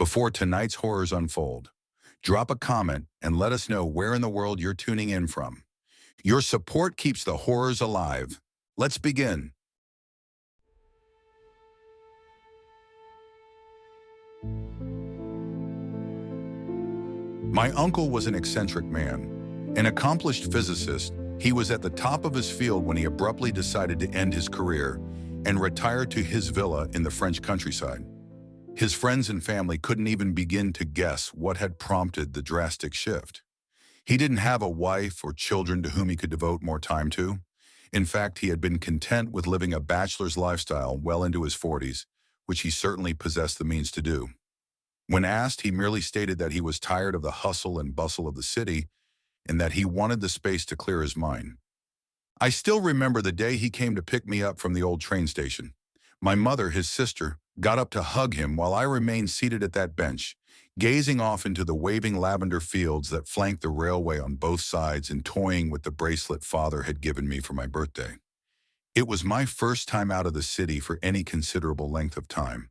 Before tonight's horrors unfold, drop a comment and let us know where in the world you're tuning in from. Your support keeps the horrors alive. Let's begin. My uncle was an eccentric man. An accomplished physicist, he was at the top of his field when he abruptly decided to end his career and retire to his villa in the French countryside. His friends and family couldn't even begin to guess what had prompted the drastic shift. He didn't have a wife or children to whom he could devote more time to. In fact, he had been content with living a bachelor's lifestyle well into his 40s, which he certainly possessed the means to do. When asked, he merely stated that he was tired of the hustle and bustle of the city and that he wanted the space to clear his mind. I still remember the day he came to pick me up from the old train station. My mother, his sister, got up to hug him while I remained seated at that bench, gazing off into the waving lavender fields that flanked the railway on both sides and toying with the bracelet father had given me for my birthday. It was my first time out of the city for any considerable length of time.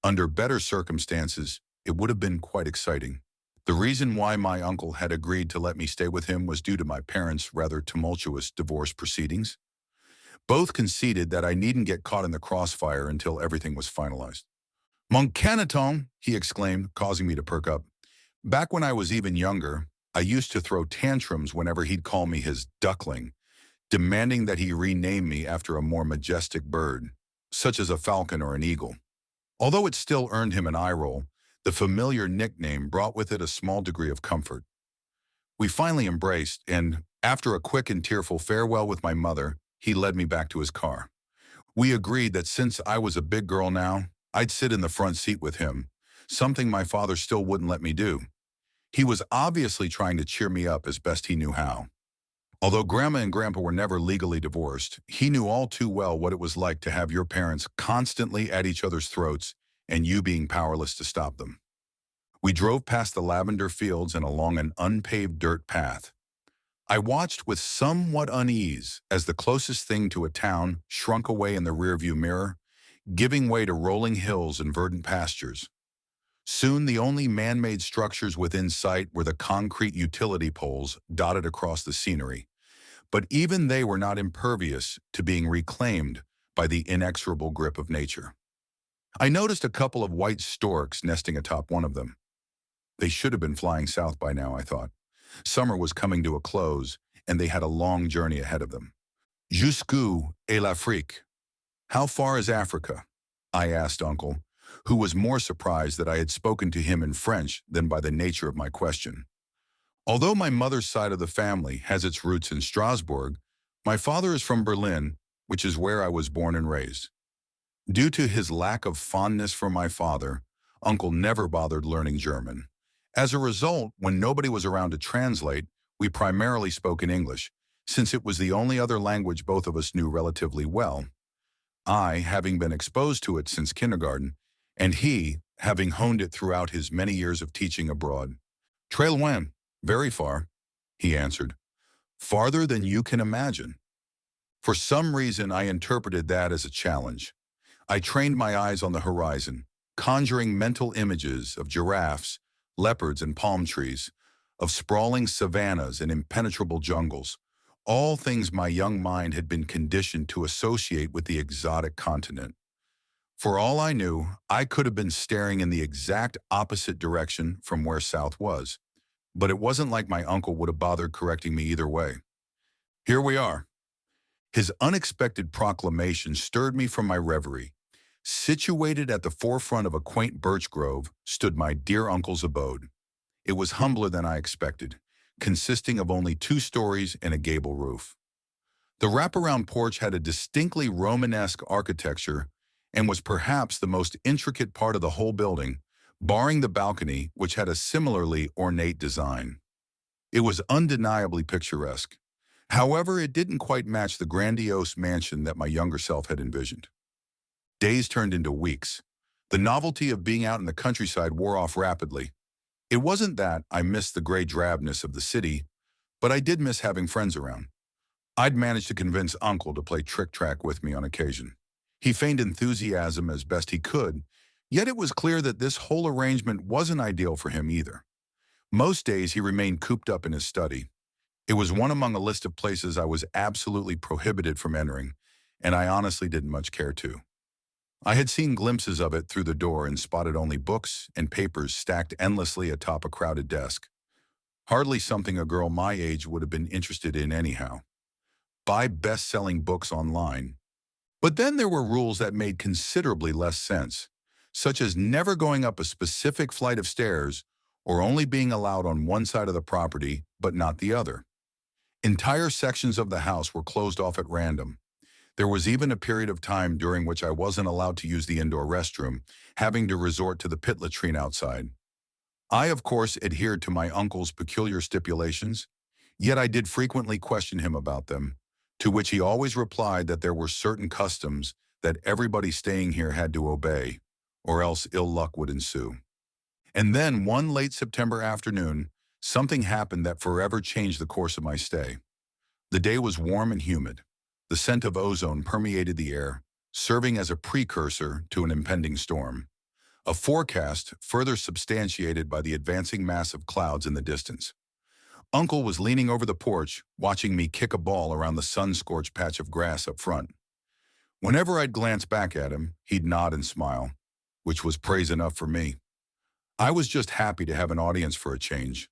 Under better circumstances, it would have been quite exciting. The reason why my uncle had agreed to let me stay with him was due to my parents' rather tumultuous divorce proceedings. Both conceded that I needn't get caught in the crossfire until everything was finalized. Mon Canaton, he exclaimed, causing me to perk up. Back when I was even younger, I used to throw tantrums whenever he'd call me his duckling, demanding that he rename me after a more majestic bird, such as a falcon or an eagle. Although it still earned him an eye roll, the familiar nickname brought with it a small degree of comfort. We finally embraced, and after a quick and tearful farewell with my mother, he led me back to his car. We agreed that since I was a big girl now, I'd sit in the front seat with him, something my father still wouldn't let me do. He was obviously trying to cheer me up as best he knew how. Although Grandma and Grandpa were never legally divorced, he knew all too well what it was like to have your parents constantly at each other's throats and you being powerless to stop them. We drove past the lavender fields and along an unpaved dirt path. I watched with somewhat unease as the closest thing to a town shrunk away in the rearview mirror, giving way to rolling hills and verdant pastures. Soon the only man-made structures within sight were the concrete utility poles dotted across the scenery, but even they were not impervious to being reclaimed by the inexorable grip of nature. I noticed a couple of white storks nesting atop one of them. They should have been flying south by now, I thought. Summer was coming to a close, and they had a long journey ahead of them. Jusqu'où est l'Afrique? How far is Africa? I asked Uncle, who was more surprised that I had spoken to him in French than by the nature of my question. Although my mother's side of the family has its roots in Strasbourg, my father is from Berlin, which is where I was born and raised. Due to his lack of fondness for my father, Uncle never bothered learning German. As a result, when nobody was around to translate, we primarily spoke in English, since it was the only other language both of us knew relatively well. I, having been exposed to it since kindergarten, and he, having honed it throughout his many years of teaching abroad. Très loin, very far, he answered. Farther than you can imagine. For some reason, I interpreted that as a challenge. I trained my eyes on the horizon, conjuring mental images of giraffes, leopards and palm trees, of sprawling savannas and impenetrable jungles, all things my young mind had been conditioned to associate with the exotic continent. For all I knew, I could have been staring in the exact opposite direction from where south was, but it wasn't like my uncle would have bothered correcting me either way. Here we are. His unexpected proclamation stirred me from my reverie. Situated at the forefront of a quaint birch grove stood my dear uncle's abode. It was humbler than I expected, consisting of only 2 stories and a gable roof. The wraparound porch had a distinctly Romanesque architecture and was perhaps the most intricate part of the whole building, barring the balcony, which had a similarly ornate design. It was undeniably picturesque. However, it didn't quite match the grandiose mansion that my younger self had envisioned. Days turned into weeks. The novelty of being out in the countryside wore off rapidly. It wasn't that I missed the gray drabness of the city, but I did miss having friends around. I'd managed to convince Uncle to play trick-track with me on occasion. He feigned enthusiasm as best he could, Yet it was clear that this whole arrangement wasn't ideal for him either. Most days he remained cooped up in his study. It was one among a list of places I was absolutely prohibited from entering, and I honestly didn't much care to. I had seen glimpses of it through the door and spotted only books and papers stacked endlessly atop a crowded desk. Hardly something a girl my age would have been interested in anyhow. Buy best-selling books online. But then there were rules that made considerably less sense, such as never going up a specific flight of stairs or only being allowed on one side of the property but not the other. Entire sections of the house were closed off at random. There was even a period of time during which I wasn't allowed to use the indoor restroom, having to resort to the pit latrine outside. I, of course, adhered to my uncle's peculiar stipulations, yet I did frequently question him about them, to which he always replied that there were certain customs that everybody staying here had to obey, or else ill luck would ensue. And then one late September afternoon, something happened that forever changed the course of my stay. The day was warm and humid. The scent of ozone permeated the air, serving as a precursor to an impending storm. A forecast further substantiated by the advancing mass of clouds in the distance. Uncle was leaning over the porch, watching me kick a ball around the sun-scorched patch of grass up front. Whenever I'd glance back at him, he'd nod and smile, which was praise enough for me. I was just happy to have an audience for a change.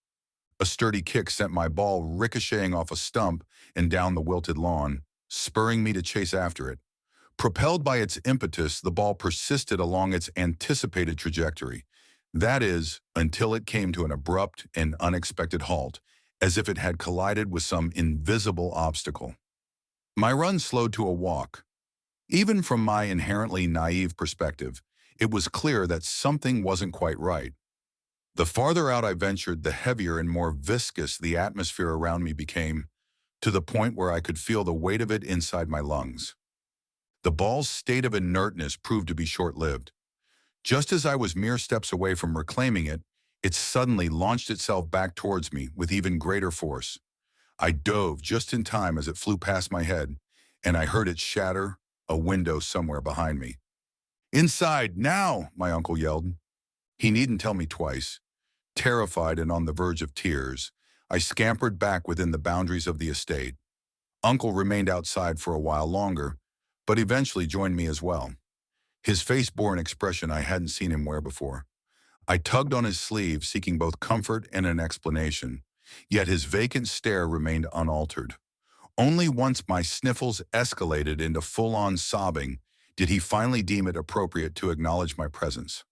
A sturdy kick sent my ball ricocheting off a stump and down the wilted lawn, spurring me to chase after it. Propelled by its impetus, the ball persisted along its anticipated trajectory. That is, until it came to an abrupt and unexpected halt, as if it had collided with some invisible obstacle. My run slowed to a walk. Even from my inherently naive perspective, it was clear that something wasn't quite right. The farther out I ventured, the heavier and more viscous the atmosphere around me became, to the point where I could feel the weight of it inside my lungs. The ball's state of inertness proved to be short-lived. Just as I was mere steps away from reclaiming it, it suddenly launched itself back towards me with even greater force. I dove just in time as it flew past my head, and I heard it shatter a window somewhere behind me. "Inside, now!" my uncle yelled. He needn't tell me twice. Terrified and on the verge of tears, I scampered back within the boundaries of the estate. Uncle remained outside for a while longer, but eventually joined me as well. His face bore an expression I hadn't seen him wear before. I tugged on his sleeve, seeking both comfort and an explanation, yet his vacant stare remained unaltered. Only once my sniffles escalated into full-on sobbing did he finally deem it appropriate to acknowledge my presence.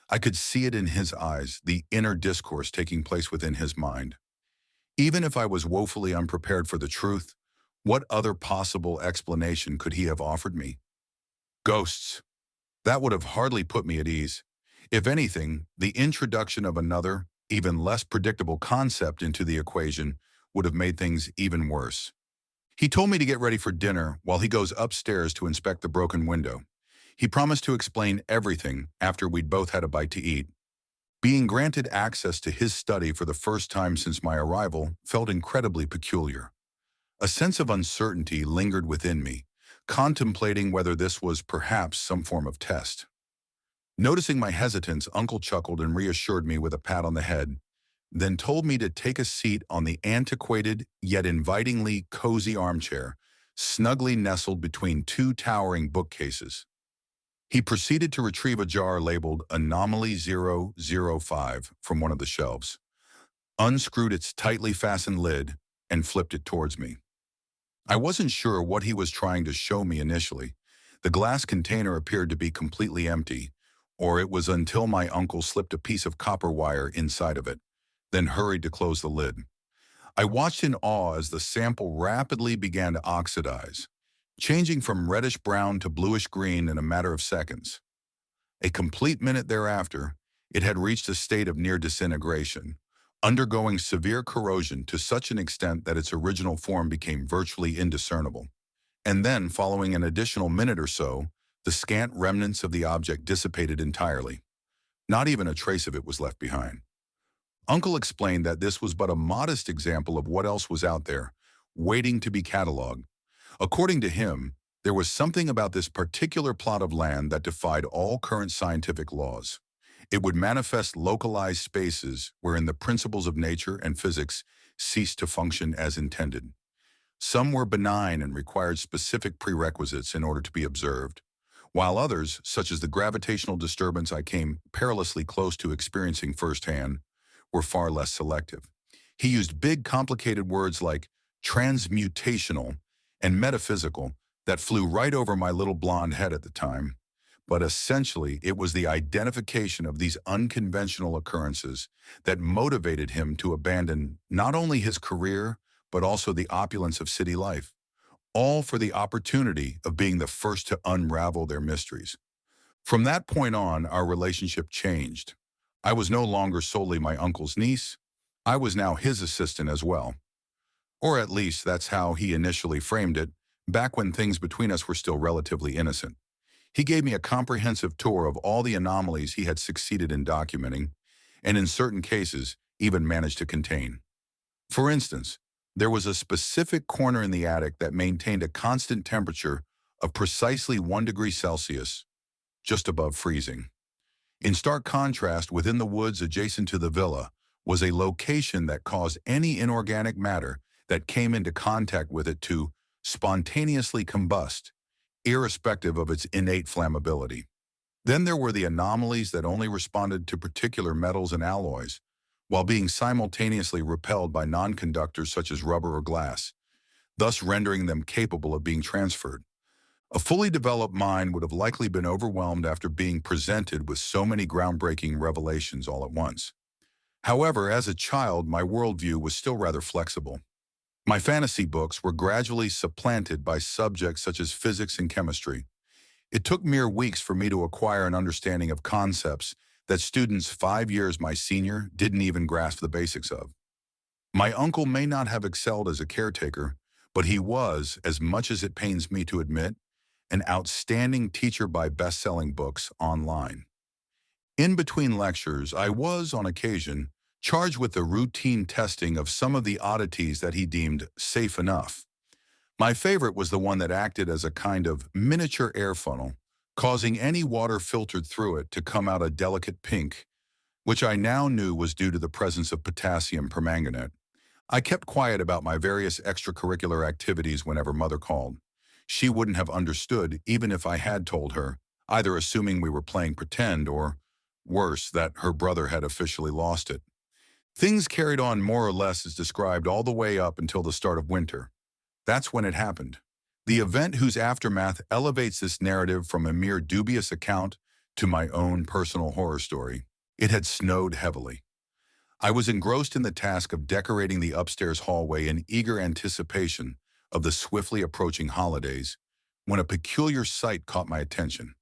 I could see it in his eyes, the inner discourse taking place within his mind. Even if I was woefully unprepared for the truth, what other possible explanation could he have offered me? Ghosts. That would have hardly put me at ease. If anything, the introduction of another, even less predictable concept into the equation would have made things even worse. He told me to get ready for dinner while he goes upstairs to inspect the broken window. He promised to explain everything after we'd both had a bite to eat. Being granted access to his study for the first time since my arrival felt incredibly peculiar. A sense of uncertainty lingered within me, contemplating whether this was perhaps some form of test. Noticing my hesitance, Uncle chuckled and reassured me with a pat on the head, then told me to take a seat on the antiquated yet invitingly cozy armchair, snugly nestled between two towering bookcases. He proceeded to retrieve a jar labeled Anomaly 005 from one of the shelves, unscrewed its tightly fastened lid, and flipped it towards me. I wasn't sure what he was trying to show me initially. The glass container appeared to be completely empty, or it was until my uncle slipped a piece of copper wire inside of it, then hurried to close the lid. I watched in awe as the sample rapidly began to oxidize, changing from reddish-brown to bluish-green in a matter of seconds. A complete minute thereafter, it had reached a state of near disintegration, undergoing severe corrosion to such an extent that its original form became virtually indiscernible. And then, following an additional minute or so, the scant remnants of the object dissipated entirely. Not even a trace of it was left behind. Uncle explained that this was but a modest example of what else was out there, waiting to be cataloged. According to him, There was something about this particular plot of land that defied all current scientific laws. It would manifest localized spaces wherein the principles of nature and physics ceased to function as intended. Some were benign and required specific prerequisites in order to be observed, while others, such as the gravitational disturbance I came perilously close to experiencing firsthand, were far less selective. He used big, complicated words like transmutational and metaphysical that flew right over my little blonde head at the time. But essentially, it was the identification of these unconventional occurrences that motivated him to abandon not only his career, but also the opulence of city life, all for the opportunity of being the first to unravel their mysteries. From that point on, our relationship changed. I was no longer solely my uncle's niece. I was now his assistant as well. Or at least that's how he initially framed it, back when things between us were still relatively innocent. He gave me a comprehensive tour of all the anomalies he had succeeded in documenting, and in certain cases, even managed to contain. For instance, there was a specific corner in the attic that maintained a constant temperature of precisely 1 degree Celsius, just above freezing. In stark contrast, within the woods adjacent to the villa was a location that caused any inorganic matter that came into contact with it to spontaneously combust, irrespective of its innate flammability. Then there were the anomalies that only responded to particular metals and alloys, while being simultaneously repelled by non-conductors such as rubber or glass, thus rendering them capable of being transferred. A fully developed mind would have likely been overwhelmed after being presented with so many groundbreaking revelations all at once. However, as a child, my worldview was still rather flexible. My fantasy books were gradually supplanted by subjects such as physics and chemistry. It took mere weeks for me to acquire an understanding of concepts that students 5 years my senior didn't even grasp the basics of. My uncle may not have excelled as a caretaker, but he was, as much as it pains me to admit, an outstanding teacher by best-selling books online. In between lectures, I was, on occasion, charged with the routine testing of some of the oddities that he deemed safe enough. My favorite was the one that acted as a kind of miniature air funnel, causing any water filtered through it to come out a delicate pink, which I now knew was due to the presence of potassium permanganate. I kept quiet about my various extracurricular activities whenever Mother called. She wouldn't have understood even if I had told her, either assuming we were playing pretend or, worse, that her brother had officially lost it. Things carried on more or less as described all the way up until the start of winter. That's when it happened. The event whose aftermath elevates this narrative from a mere dubious account to my own personal horror story. It had snowed heavily. I was engrossed in the task of decorating the upstairs hallway in eager anticipation of the swiftly approaching holidays, when a peculiar sight caught my attention.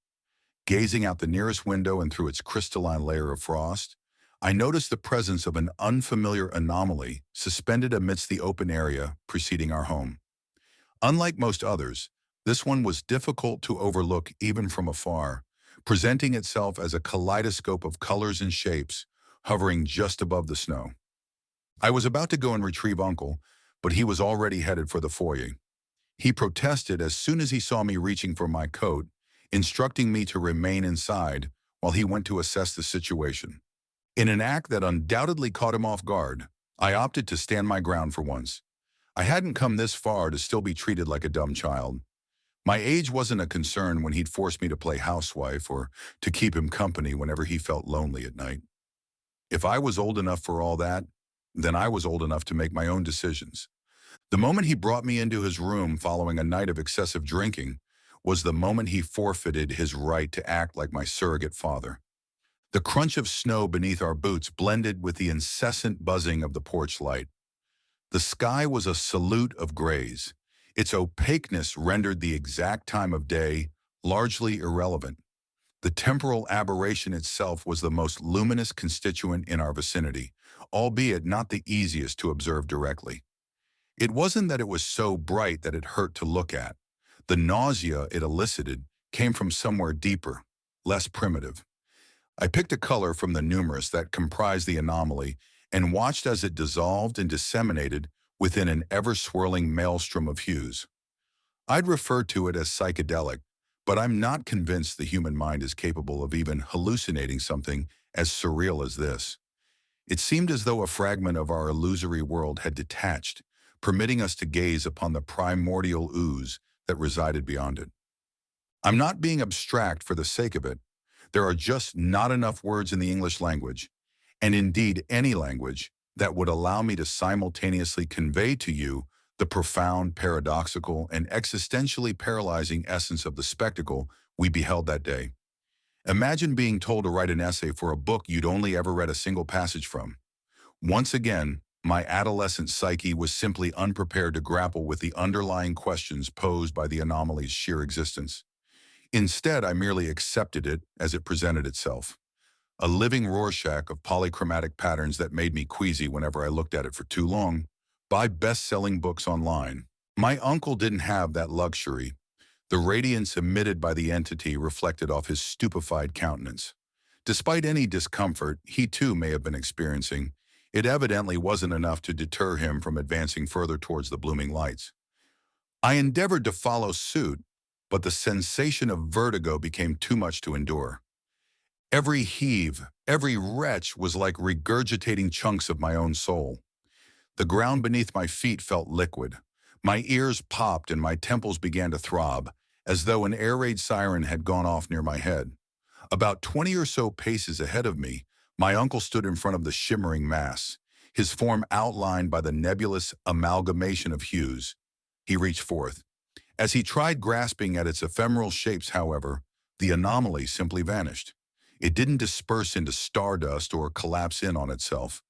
Gazing out the nearest window and through its crystalline layer of frost, I noticed the presence of an unfamiliar anomaly suspended amidst the open area preceding our home. Unlike most others, this one was difficult to overlook even from afar, presenting itself as a kaleidoscope of colors and shapes, hovering just above the snow. I was about to go and retrieve Uncle, but he was already headed for the foyer. He protested as soon as he saw me reaching for my coat, instructing me to remain inside while he went to assess the situation. In an act that undoubtedly caught him off guard, I opted to stand my ground for once. I hadn't come this far to still be treated like a dumb child. My age wasn't a concern when he'd force me to play housewife or to keep him company whenever he felt lonely at night. If I was old enough for all that, then I was old enough to make my own decisions. The moment he brought me into his room following a night of excessive drinking was the moment he forfeited his right to act like my surrogate father. The crunch of snow beneath our boots blended with the incessant buzzing of the porch light. The sky was a salute of grays. Its opaqueness rendered the exact time of day largely irrelevant. The temporal aberration itself was the most luminous constituent in our vicinity, albeit not the easiest to observe directly. It wasn't that it was so bright that it hurt to look at. The nausea it elicited came from somewhere deeper, less primitive. I picked a color from the numerous that comprised the anomaly and watched as it dissolved and disseminated within an ever-swirling maelstrom of hues. I'd refer to it as psychedelic, but I'm not convinced the human mind is capable of even hallucinating something as surreal as this. It seemed as though a fragment of our illusory world had detached, permitting us to gaze upon the primordial ooze that resided beyond it. I'm not being abstract for the sake of it. There are just not enough words in the English language, and indeed any language, that would allow me to simultaneously convey to you the profound, paradoxical, and existentially paralyzing essence of the spectacle we beheld that day. Imagine being told to write an essay for a book you'd only ever read a single passage from. Once again, my adolescent psyche was simply unprepared to grapple with the underlying questions posed by the anomaly's sheer existence. Instead, I merely accepted it as it presented itself, a living Rorschach of polychromatic patterns that made me queasy whenever I looked at it for too long. Buy best-selling books online. My uncle didn't have that luxury. The radiance emitted by the entity reflected off his stupefied countenance. Despite any discomfort he too may have been experiencing, it evidently wasn't enough to deter him from advancing further towards the blooming lights. I endeavored to follow suit, but the sensation of vertigo became too much to endure. Every heave, every retch was like regurgitating chunks of my own soul. The ground beneath my feet felt liquid. My ears popped and my temples began to throb, as though an air raid siren had gone off near my head. About 20 or so paces ahead of me, my uncle stood in front of the shimmering mass, his form outlined by the nebulous amalgamation of hues. He reached forth. As he tried grasping at its ephemeral shapes, however, the anomaly simply vanished. It didn't disperse into stardust or collapse in on itself.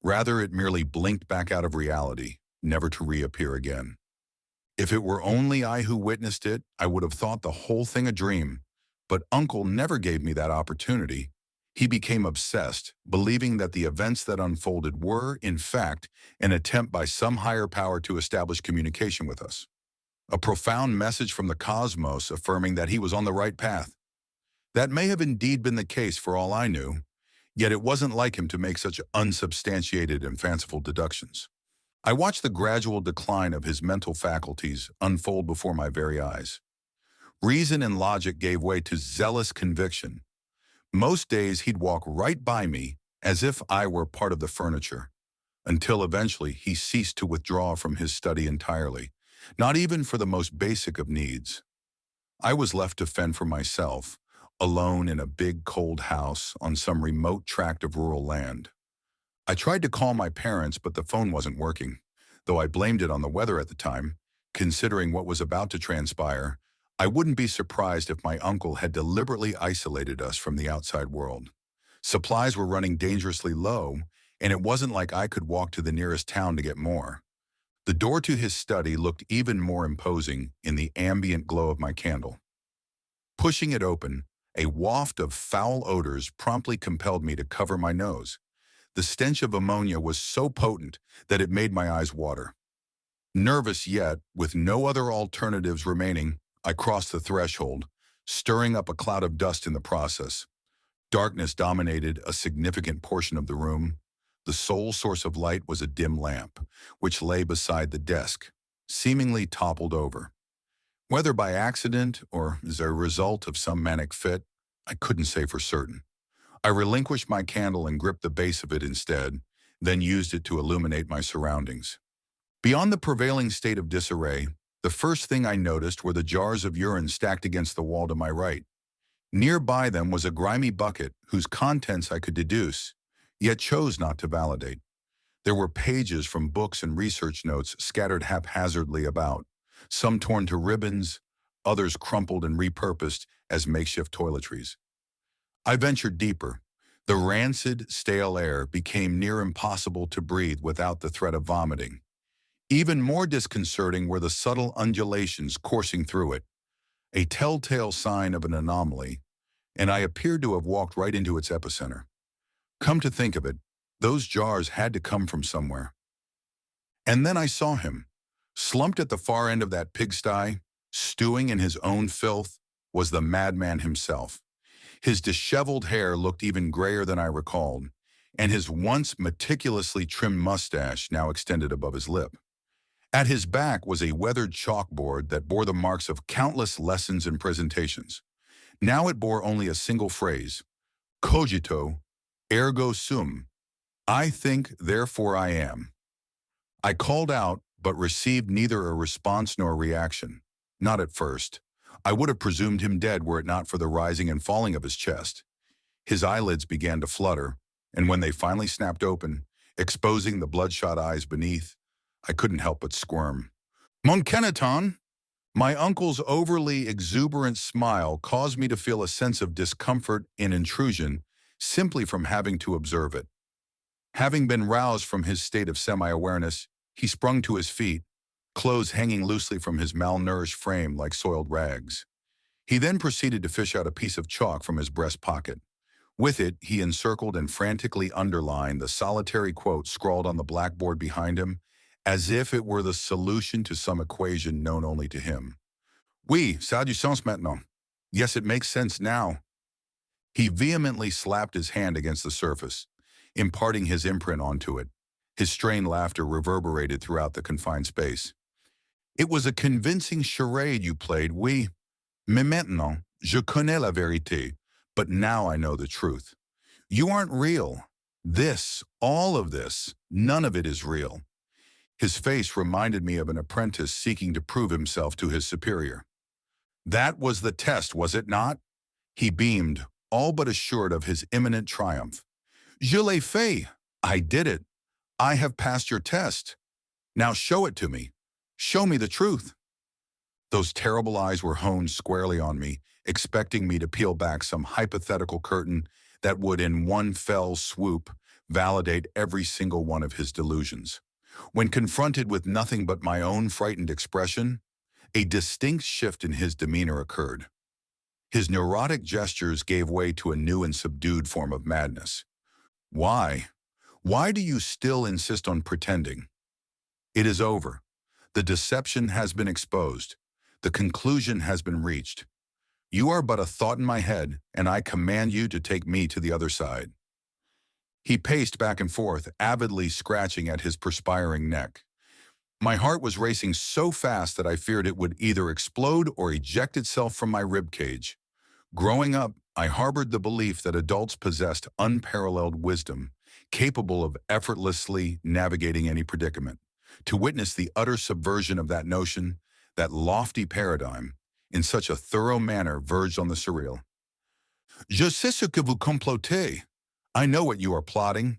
Rather, it merely blinked back out of reality, never to reappear again. If it were only I who witnessed it, I would have thought the whole thing a dream. But Uncle never gave me that opportunity. He became obsessed, believing that the events that unfolded were, in fact, an attempt by some higher power to establish communication with us. A profound message from the cosmos affirming that he was on the right path. That may have indeed been the case for all I knew, yet it wasn't like him to make such unsubstantiated and fanciful deductions. I watched the gradual decline of his mental faculties unfold before my very eyes. Reason and logic gave way to zealous conviction. Most days he'd walk right by me as if I were part of the furniture, until eventually he ceased to withdraw from his study entirely, not even for the most basic of needs. I was left to fend for myself, alone in a big cold house on some remote tract of rural land. I tried to call my parents, but the phone wasn't working, though I blamed it on the weather at the time. Considering what was about to transpire, I wouldn't be surprised if my uncle had deliberately isolated us from the outside world. Supplies were running dangerously low, and it wasn't like I could walk to the nearest town to get more. The door to his study looked even more imposing in the ambient glow of my candle. Pushing it open, a waft of foul odors promptly compelled me to cover my nose. The stench of ammonia was so potent that it made my eyes water. Nervous yet, with no other alternatives remaining, I crossed the threshold, stirring up a cloud of dust in the process. Darkness dominated a significant portion of the room. The sole source of light was a dim lamp, which lay beside the desk, seemingly toppled over. Whether by accident or as a result of some manic fit, I couldn't say for certain. I relinquished my candle and gripped the base of it instead, then used it to illuminate my surroundings. Beyond the prevailing state of disarray, the first thing I noticed were the jars of urine stacked against the wall to my right. Nearby them was a grimy bucket whose contents I could deduce, yet chose not to validate. There were pages from books and research notes scattered haphazardly about, some torn to ribbons, others crumpled and repurposed as makeshift toiletries. I ventured deeper. The rancid, stale air became near impossible to breathe without the threat of vomiting. Even more disconcerting were the subtle undulations coursing through it, a telltale sign of an anomaly, and I appeared to have walked right into its epicenter. Come to think of it, those jars had to come from somewhere. And then I saw him. Slumped at the far end of that pigsty, stewing in his own filth, was the madman himself. His disheveled hair looked even grayer than I recalled, and his once meticulously trimmed mustache now extended above his lip. At his back was a weathered chalkboard that bore the marks of countless lessons and presentations. Now it bore only a single phrase, cogito, ergo sum. I think, therefore I am. I called out, but received neither a response nor a reaction. Not at first. I would have presumed him dead were it not for the rising and falling of his chest. His eyelids began to flutter, and when they finally snapped open, exposing the bloodshot eyes beneath, I couldn't help but squirm. Mon Keneton! My uncle's overly exuberant smile caused me to feel a sense of discomfort and intrusion simply from having to observe it. Having been roused from his state of semi-awareness, he sprung to his feet, clothes hanging loosely from his malnourished frame like soiled rags. He then proceeded to fish out a piece of chalk from his breast pocket. With it, he encircled and frantically underlined the solitary quote scrawled on the blackboard behind him, as if it were the solution to some equation known only to him. Oui, ça a du sens maintenant. Yes, it makes sense now. He vehemently slapped his hand against the surface, imparting his imprint onto it. His strained laughter reverberated throughout the confined space. It was a convincing charade you played, oui. Mais maintenant, je connais la vérité, but now I know the truth. You aren't real. This, all of this, none of it is real. His face reminded me of an apprentice seeking to prove himself to his superior. That was the test, was it not? He beamed, all but assured of his imminent triumph. Je l'ai fait. I did it. I have passed your test. Now show it to me. Show me the truth. Those terrible eyes were honed squarely on me, expecting me to peel back some hypothetical curtain that would in one fell swoop validate every single one of his delusions. When confronted with nothing but my own frightened expression, a distinct shift in his demeanor occurred. His neurotic gestures gave way to a new and subdued form of madness. Why? Why do you still insist on pretending? It is over. The deception has been exposed. The conclusion has been reached. You are but a thought in my head, and I command you to take me to the other side. He paced back and forth, avidly scratching at his perspiring neck. My heart was racing so fast that I feared it would either explode or eject itself from my ribcage. Growing up, I harbored the belief that adults possessed unparalleled wisdom, capable of effortlessly navigating any predicament. To witness the utter subversion of that notion, that lofty paradigm, in such a thorough manner verged on the surreal. Je sais ce que vous complotez. I know what you are plotting.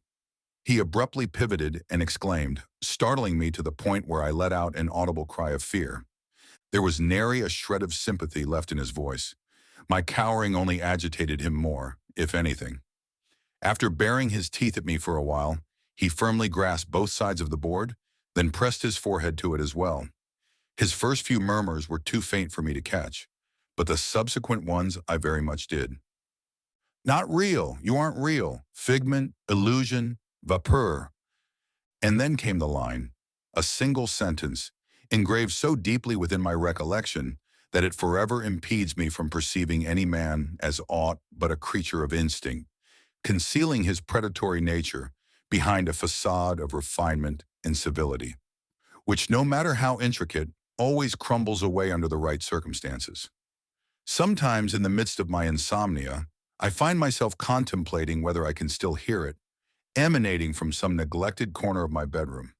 He abruptly pivoted and exclaimed, startling me to the point where I let out an audible cry of fear. There was nary a shred of sympathy left in his voice. My cowering only agitated him more, if anything. After baring his teeth at me for a while, he firmly grasped both sides of the board, then pressed his forehead to it as well. His first few murmurs were too faint for me to catch, but the subsequent ones I very much did. Not real, you aren't real, figment, illusion, vapeur. And then came the line, a single sentence, engraved so deeply within my recollection that it forever impedes me from perceiving any man as aught but a creature of instinct, concealing his predatory nature behind a facade of refinement and civility, which, no matter how intricate, always crumbles away under the right circumstances. Sometimes in the midst of my insomnia, I find myself contemplating whether I can still hear it, emanating from some neglected corner of my bedroom.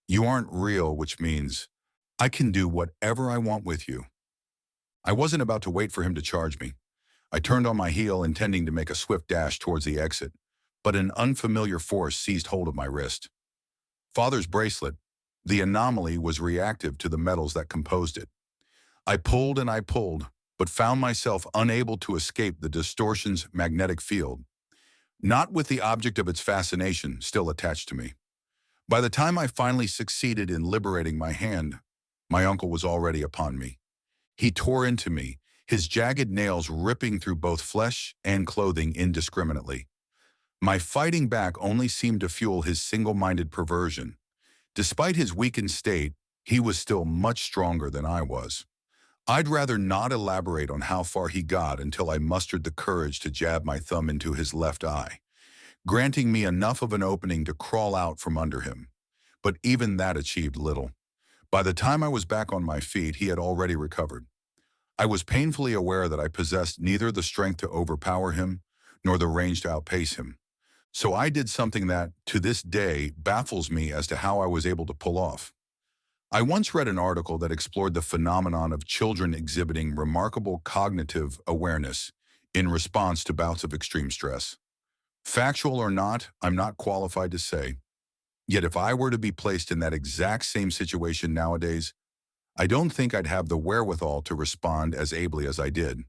You aren't real, which means I can do whatever I want with you. I wasn't about to wait for him to charge me. I turned on my heel, intending to make a swift dash towards the exit, but an unfamiliar force seized hold of my wrist. Father's bracelet, the anomaly, was reactive to the metals that composed it. I pulled and I pulled, but found myself unable to escape the distortion's magnetic field, not with the object of its fascination still attached to me. By the time I finally succeeded in liberating my hand, my uncle was already upon me. He tore into me, his jagged nails ripping through both flesh and clothing indiscriminately. My fighting back only seemed to fuel his single-minded perversion. Despite his weakened state, he was still much stronger than I was. I'd rather not elaborate on how far he got until I mustered the courage to jab my thumb into his left eye, granting me enough of an opening to crawl out from under him. But even that achieved little. By the time I was back on my feet, he had already recovered. I was painfully aware that I possessed neither the strength to overpower him nor the range to outpace him. So I did something that, to this day, baffles me as to how I was able to pull off. I once read an article that explored the phenomenon of children exhibiting remarkable cognitive awareness in response to bouts of extreme stress. Factual or not, I'm not qualified to say. Yet if I were to be placed in that exact same situation nowadays, I don't think I'd have the wherewithal to respond as ably as I did.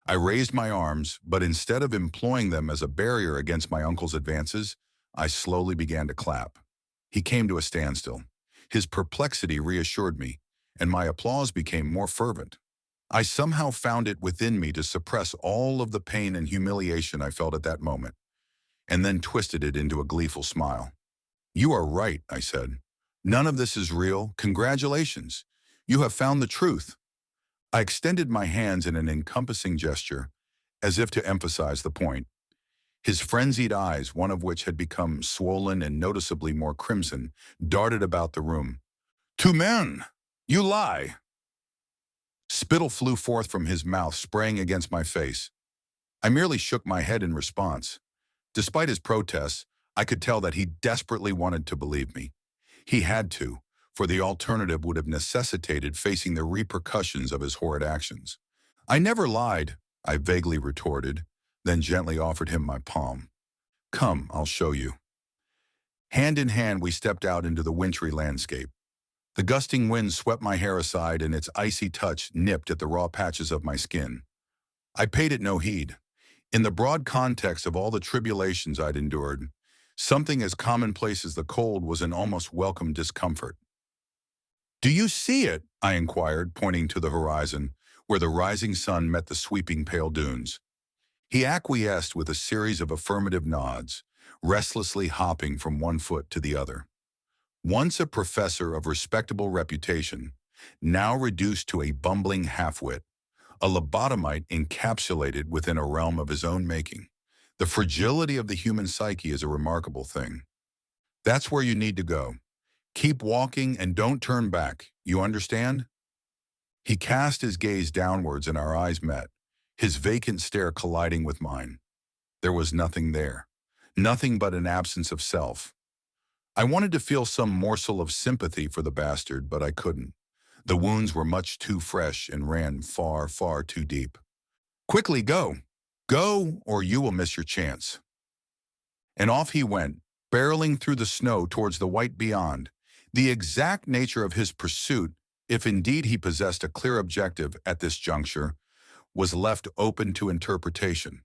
I raised my arms, but instead of employing them as a barrier against my uncle's advances, I slowly began to clap. He came to a standstill. His perplexity reassured me, and my applause became more fervent. I somehow found it within me to suppress all of the pain and humiliation I felt at that moment, and then twisted it into a gleeful smile. "You are right," I said. "None of this is real. Congratulations. You have found the truth." I extended my hands in an encompassing gesture, as if to emphasize the point. His frenzied eyes, one of which had become swollen and noticeably more crimson, darted about the room. "Two men! You lie!" Spittle flew forth from his mouth, spraying against my face. I merely shook my head in response. Despite his protests, I could tell that he desperately wanted to believe me. He had to, for the alternative would have necessitated facing the repercussions of his horrid actions. "I never lied," I vaguely retorted, then gently offered him my palm. "Come, I'll show you." Hand in hand, we stepped out into the wintry landscape. The gusting wind swept my hair aside, and its icy touch nipped at the raw patches of my skin. I paid it no heed. In the broad context of all the tribulations I'd endured, something as commonplace as the cold was an almost welcome discomfort. "Do you see it?" I inquired, pointing to the horizon, where the rising sun met the sweeping pale dunes. He acquiesced with a series of affirmative nods, restlessly hopping from one foot to the other. Once a professor of respectable reputation, now reduced to a bumbling half-wit, a lobotomite encapsulated within a realm of his own making. The fragility of the human psyche is a remarkable thing. "That's where you need to go. Keep walking and don't turn back. You understand?" He cast his gaze downwards and our eyes met, his vacant stare colliding with mine. There was nothing there. Nothing but an absence of self. I wanted to feel some morsel of sympathy for the bastard, but I couldn't. The wounds were much too fresh and ran far, far too deep. "Quickly, go! Go, or you will miss your chance." And off he went, barreling through the snow towards the white beyond. The exact nature of his pursuit, if indeed he possessed a clear objective at this juncture, was left open to interpretation.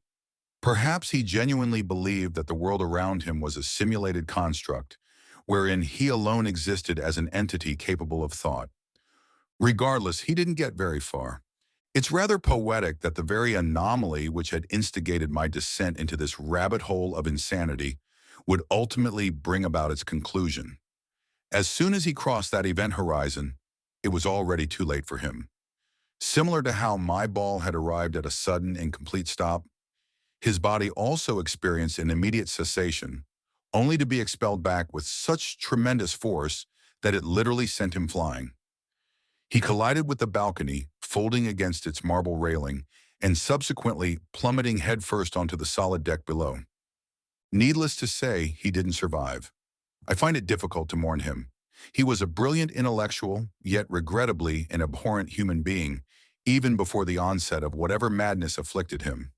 Perhaps he genuinely believed that the world around him was a simulated construct, wherein he alone existed as an entity capable of thought. Regardless, he didn't get very far. It's rather poetic that the very anomaly which had instigated my descent into this rabbit hole of insanity would ultimately bring about its conclusion. As soon as he crossed that event horizon, it was already too late for him. Similar to how my ball had arrived at a sudden and complete stop, his body also experienced an immediate cessation, only to be expelled back with such tremendous force that it literally sent him flying. He collided with the balcony, folding against its marble railing, and subsequently plummeting headfirst onto the solid deck below. Needless to say, he didn't survive. I find it difficult to mourn him. He was a brilliant intellectual, yet regrettably an abhorrent human being, even before the onset of whatever madness afflicted him.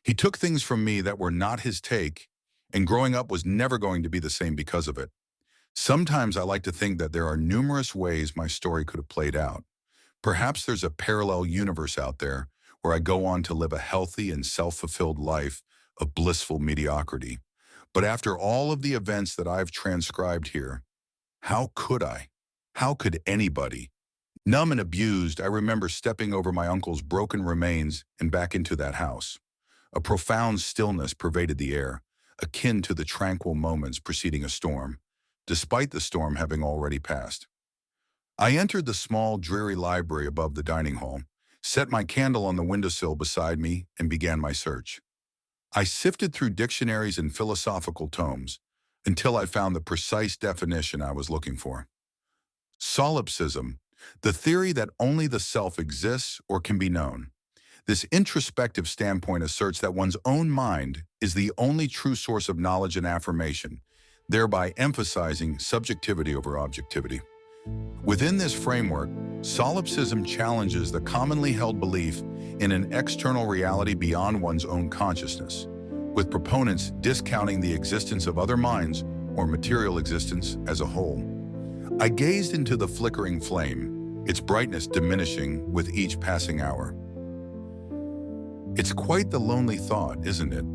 He took things from me that were not his take, and growing up was never going to be the same because of it. Sometimes I like to think that there are numerous ways my story could have played out. Perhaps there's a parallel universe out there where I go on to live a healthy and self-fulfilled life of blissful mediocrity. But after all of the events that I've transcribed here, how could I? How could anybody? Numb and abused, I remember stepping over my uncle's broken remains and back into that house. A profound stillness pervaded the air, akin to the tranquil moments preceding a storm, despite the storm having already passed. I entered the small, dreary library above the dining hall, set my candle on the windowsill beside me, and began my search. I sifted through dictionaries and philosophical tomes until I found the precise definition I was looking for. Solipsism, the theory that only the self exists or can be known. This introspective standpoint asserts that one's own mind is the only true source of knowledge and affirmation, thereby emphasizing subjectivity over objectivity. Within this framework, solipsism challenges the commonly held belief in an external reality beyond one's own consciousness, with proponents discounting the existence of other minds or material existence as a whole. I gazed into the flickering flame, its brightness diminishing with each passing hour. It's quite the lonely thought, isn't it?